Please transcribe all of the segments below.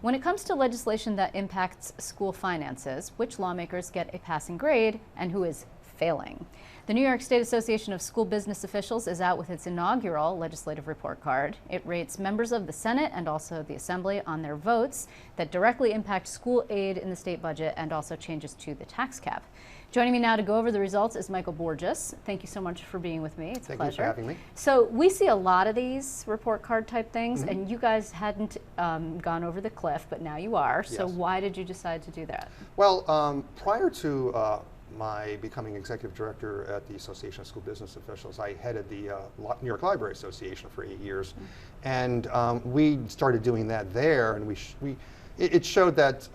When it comes to legislation that impacts school finances, which lawmakers get a passing grade and who is failing? The New York State Association of School Business Officials is out with its inaugural legislative report card. It rates members of the Senate and also the Assembly on their votes that directly impact school aid in the state budget and also changes to the tax cap. Joining me now to go over the results is Michael Borges. Thank you so much for being with me. It's a pleasure. Thank you for having me. So we see a lot of these report card type things, and you guys hadn't gone over the cliff, but now you are. So Yes. why did you decide to do that? Well, prior to my becoming executive director at the Association of School Business Officials, I headed the New York Library Association for 8 years, and we started doing that there, and it showed that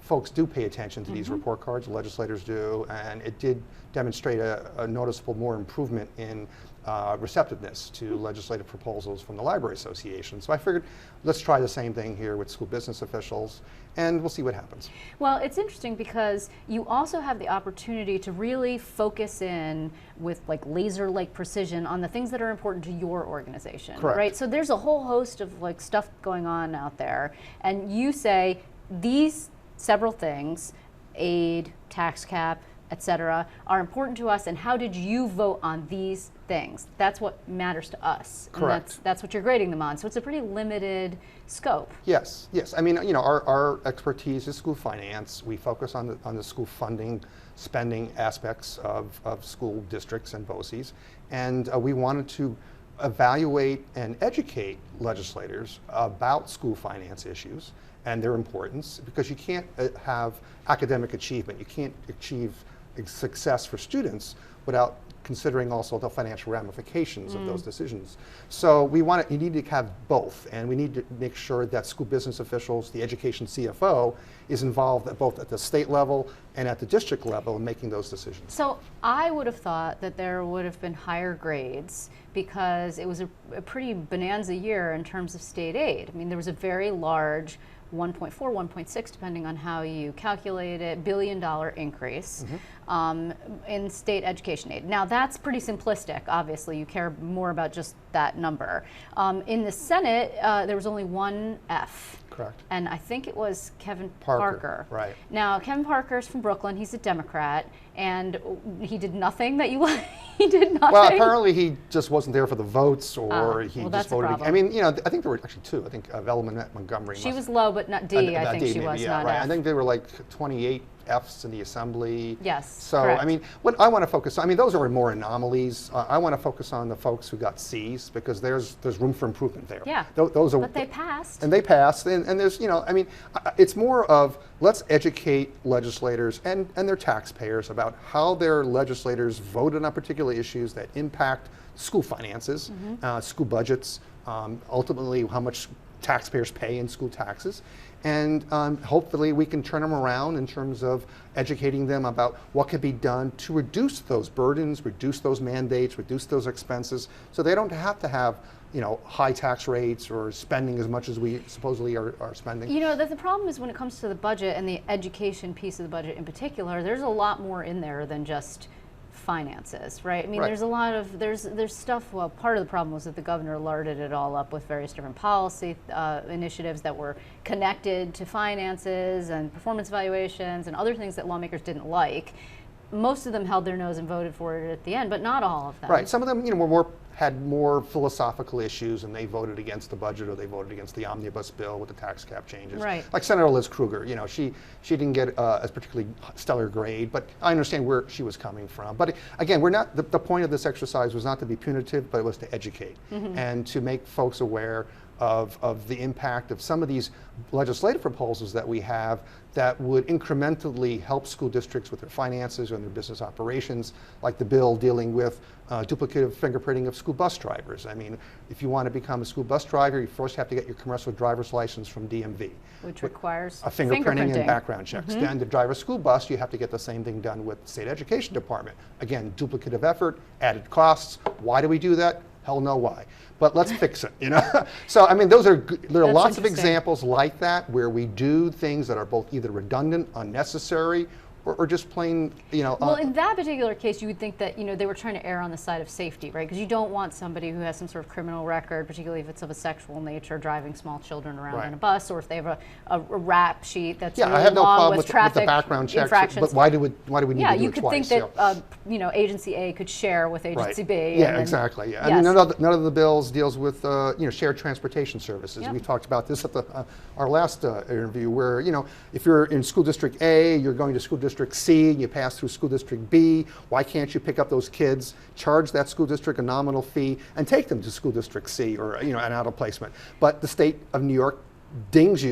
folks do pay attention to these report cards, legislators do, and it did demonstrate a noticeable more improvement in receptiveness to legislative proposals from the Library Association. So I figured, let's try the same thing here with school business officials, and we'll see what happens. Well, it's interesting because you also have the opportunity to really focus in with like laser-like precision on the things that are important to your organization. Correct. Right? So there's a whole host of like stuff going on out there, and you say these several things, aid, tax cap, etc., are important to us, and how did you vote on these things? That's what matters to us. Correct. And that's what you're grading them on. So it's a pretty limited scope. Yes, yes. I mean, you know, our expertise is school finance. We focus on the school funding, spending aspects of school districts and BOCES, and we wanted to evaluate and educate legislators about school finance issues and their importance, because you can't have academic achievement. You can't achieve success for students without considering also the financial ramifications of those decisions. So you need to have both, and we need to make sure that school business officials, the education CFO, is involved at both at the state level and at the district level in making those decisions. So I would have thought that there would have been higher grades because it was a pretty bonanza year in terms of state aid. I mean, there was a very large 1.4, 1.6, depending on how you calculate it, $1 billion increase in state education aid. Now that's pretty simplistic, obviously. You care more about just that number. In the Senate, there was only one F. Correct. And I think it was Kevin Parker. Right. Now, Kevin Parker's from Brooklyn. He's a Democrat, and he did nothing that you he did nothing. Well, apparently he just wasn't there for the votes, or he well, just voted. I mean, you know, I think there were actually two. I think Velleman Montgomery. She was low, but not D. I think she was, not right. F. I think there were like 28 Fs in the assembly. Yes. So correct. I mean, what I want to focus on, I mean, those are more anomalies. I want to focus on the folks who got Cs, because there's room for improvement there. Yeah. Those are. But they passed. And they passed, and there's, you know, I mean, it's more of let's educate legislators and their taxpayers about how their legislators voted on particular issues that impact school finances, school budgets, ultimately how much taxpayers pay in school taxes, and hopefully we can turn them around in terms of educating them about what can be done to reduce those burdens, reduce those mandates, reduce those expenses, so they don't have to have, you know, high tax rates or spending as much as we supposedly are spending. You know, the problem is when it comes to the budget and the education piece of the budget in particular, there's a lot more in there than just finances, right? I mean, there's a lot of, there's stuff, well, part of the problem was that the governor larded it all up with various different policy initiatives that were connected to finances and performance evaluations and other things that lawmakers didn't like. Most of them held their nose and voted for it at the end, but not all of them. Right, some of them, you know, had more philosophical issues, and they voted against the budget, or they voted against the omnibus bill with the tax cap changes. Right. Like Senator Liz Krueger, you know, she didn't get a particularly stellar grade, but I understand where she was coming from. But again, we're not, the point of this exercise was not to be punitive, but it was to educate and to make folks aware of the impact of some of these legislative proposals that we have that would incrementally help school districts with their finances and their business operations, like the bill dealing with duplicative fingerprinting of school bus drivers. I mean, if you want to become a school bus driver, you first have to get your commercial driver's license from DMV. Which requires a fingerprinting and background checks. Then to drive a school bus, you have to get the same thing done with the state education department. Again, duplicative effort, added costs. Why do we do that? Hell no why. But let's fix it, you know? So, I mean, there are lots of examples like that where we do things that are both either redundant, unnecessary, or just plain, Well, in that particular case, you would think that they were trying to err on the side of safety, right? Because you don't want somebody who has some sort of criminal record, particularly if it's of a sexual nature, driving small children around in a bus, or if they have a rap sheet that's really I have no long problem with with traffic the background checks, infractions. but why do we need to do it twice? Yeah, you could think that agency A could share with agency B. Yeah, exactly. Yeah. Yes. I mean, none of the bills deals with shared transportation services. Yep. We talked about this at our last interview, where if you're in school district A, you're going to school district C, and you pass through school district B. Why can't you pick up those kids, charge that school district a nominal fee, and take them to school district C, or an out of placement? But the state of New York dings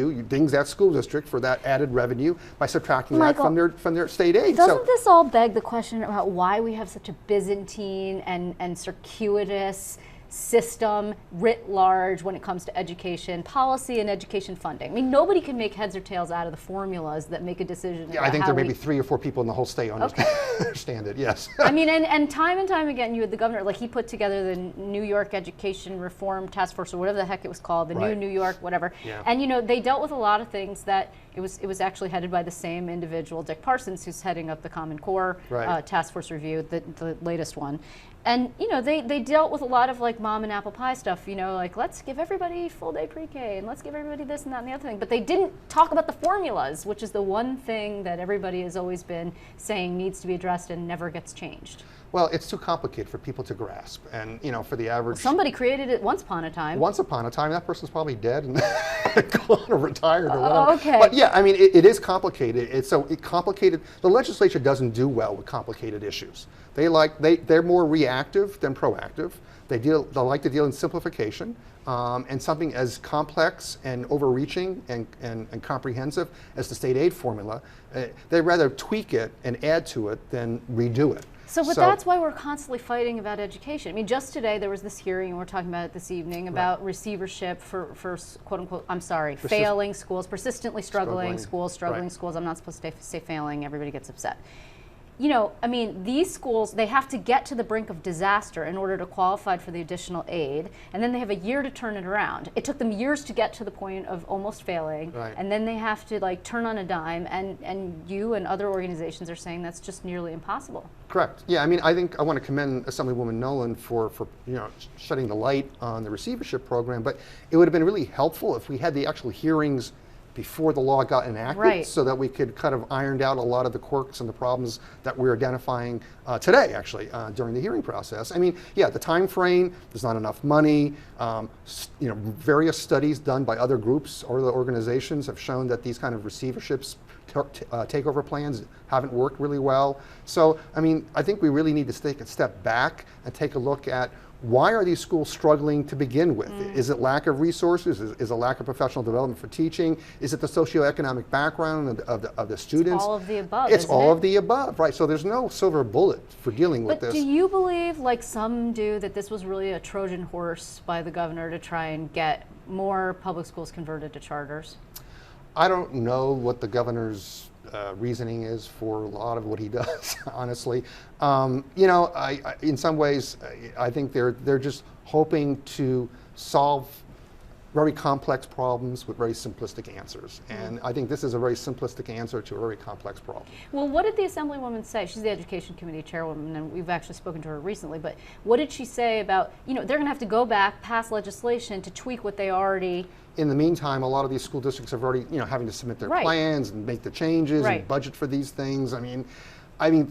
that school district for that added revenue by subtracting Michael, that from their state aid. Doesn't this all beg the question about why we have such a Byzantine and circuitous system writ large when it comes to education policy and education funding? I mean, nobody can make heads or tails out of the formulas that make a decision. Yeah, I think there may be 3 or 4 people in the whole state understand it. Yes. I mean, and time again, you had the governor, he put together the New York Education Reform Task Force, or whatever the heck it was called, the New York, whatever. Yeah. And they dealt with a lot of things that it was actually headed by the same individual, Dick Parsons, who's heading up the Common Core Task Force Review, the latest one. And they dealt with a lot of mom and apple pie stuff, let's give everybody full day pre-K and let's give everybody this and that and the other thing. But they didn't talk about the formulas, which is the one thing that everybody has always been saying needs to be addressed and never gets changed. Well, it's too complicated for people to grasp, and for the average. Well, somebody created it once upon a time. Once upon a time, that person's probably dead and gone or retired or whatever. Oh, okay. But yeah, I mean, it is complicated. It's complicated. The legislature doesn't do well with complicated issues. They're more reactive than proactive. They like to deal in simplification, and something as complex and overreaching and comprehensive as the state aid formula. They'd rather tweak it and add to it than redo it. So that's why we're constantly fighting about education. I mean, just today there was this hearing, and we're talking about it this evening, about receivership for quote unquote, failing schools, persistently struggling schools. I'm not supposed to say failing, everybody gets upset. I mean, these schools, they have to get to the brink of disaster in order to qualify for the additional aid, and then they have a year to turn it around. It took them years to get to the point of almost failing, and then they have to turn on a dime, and you and other organizations are saying that's just nearly impossible. Correct. Yeah, I mean, I think I want to commend Assemblywoman Nolan for shedding the light on the receivership program, but it would have been really helpful if we had the actual hearings before the law got enacted, so that we could kind of ironed out a lot of the quirks and the problems that we're identifying today, actually, during the hearing process. I mean, yeah, the time frame, there's not enough money. Various studies done by other groups or the organizations have shown that these kind of receiverships, takeover plans haven't worked really well. So, I mean, I think we really need to take a step back and take a look at why are these schools struggling to begin with? Is it lack of resources? Is it lack of professional development for teaching? Is it the socioeconomic background of the students? It's all of the above. It's all of the above, right? So there's no silver bullet for dealing with this. But do you believe, like some do, that this was really a Trojan horse by the governor to try and get more public schools converted to charters? I don't know what the governor's reasoning is for a lot of what he does, honestly. In some ways, I think they're just hoping to solve very complex problems with very simplistic answers. And I think this is a very simplistic answer to a very complex problem. Well, what did the Assemblywoman say? She's the Education Committee chairwoman, and we've actually spoken to her recently, but what did she say about, they're going to have to go back, pass legislation to tweak what they already... In the meantime, a lot of these school districts have already, having to submit their plans and make the changes and budget for these things. I mean,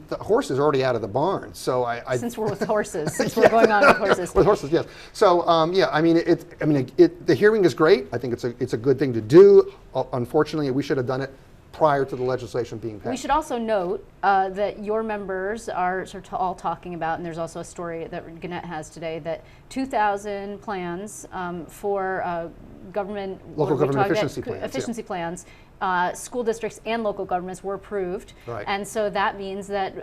the horse is already out of the barn. So since we're with horses, since we're going on with horses. With horses, yes. So the hearing is great. I think it's a good thing to do. Unfortunately, we should have done it prior to the legislation being passed. We should also note that your members are sort of all talking about, and there's also a story that Gannett has today, that 2,000 plans for local government efficiency plans, school districts and local governments were approved. Right. And so that means that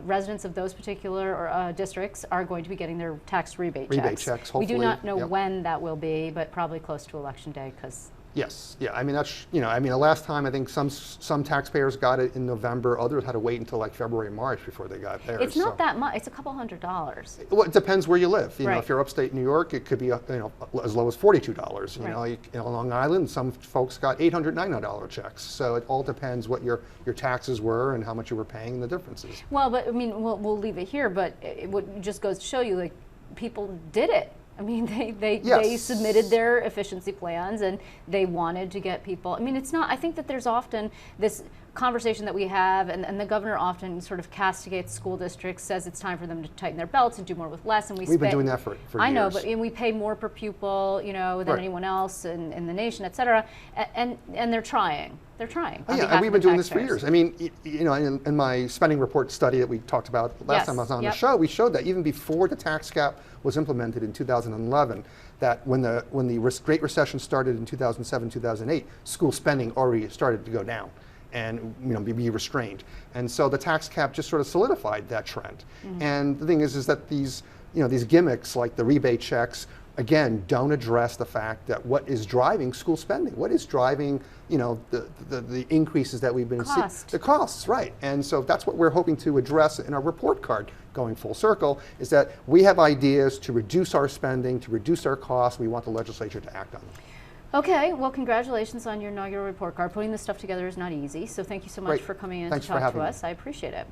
residents of those particular districts are going to be getting their tax rebate checks. Hopefully. We do not know when that will be, but probably close to Election Day, because Yes, yeah. I mean that's the last time I think some taxpayers got it in November. Others had to wait until like February, March before they got theirs. It's not that much. It's a couple $100s. Well, it depends where you live. You know, Right. if you're upstate New York, it could be as low as $42. You know, Right. on Long Island, some folks got $800, $900 checks. So it all depends what your taxes were and how much you were paying and the differences. Well, but I mean, we'll leave it here. But it just goes to show you, like, people did it. I mean, they Yes. submitted their efficiency plans and they wanted to get people. I mean, it's not. I think that there's often this conversation that we have, and the governor often sort of castigates school districts, says it's time for them to tighten their belts and do more with less. And We've been doing that for I years. know, but we pay more per pupil, you know, than Right. anyone else in the nation, et cetera. And they're trying. They're trying. Oh, on yeah, behalf and we've of been the doing this for taxpayers. years. I mean, in my spending report study that we talked about last Yes, time I was on yep. the show, we showed that even before the tax cap was implemented in 2011, that when the Great Recession started in 2007, 2008, school spending already started to go down and be restrained. And so the tax cap just sort of solidified that trend. Mm-hmm. And the thing is that these gimmicks like the rebate checks, again, don't address the fact that what is driving school spending, what is driving the increases that we've been seeing. Cost. The costs, right. And so that's what we're hoping to address in our report card going full circle, is that we have ideas to reduce our spending, to reduce our costs. We want the legislature to act on them. Okay, well, congratulations on your inaugural report card. Putting this stuff together is not easy, so thank you so much Great. for coming in Thanks to for talk to having me. us. I appreciate it.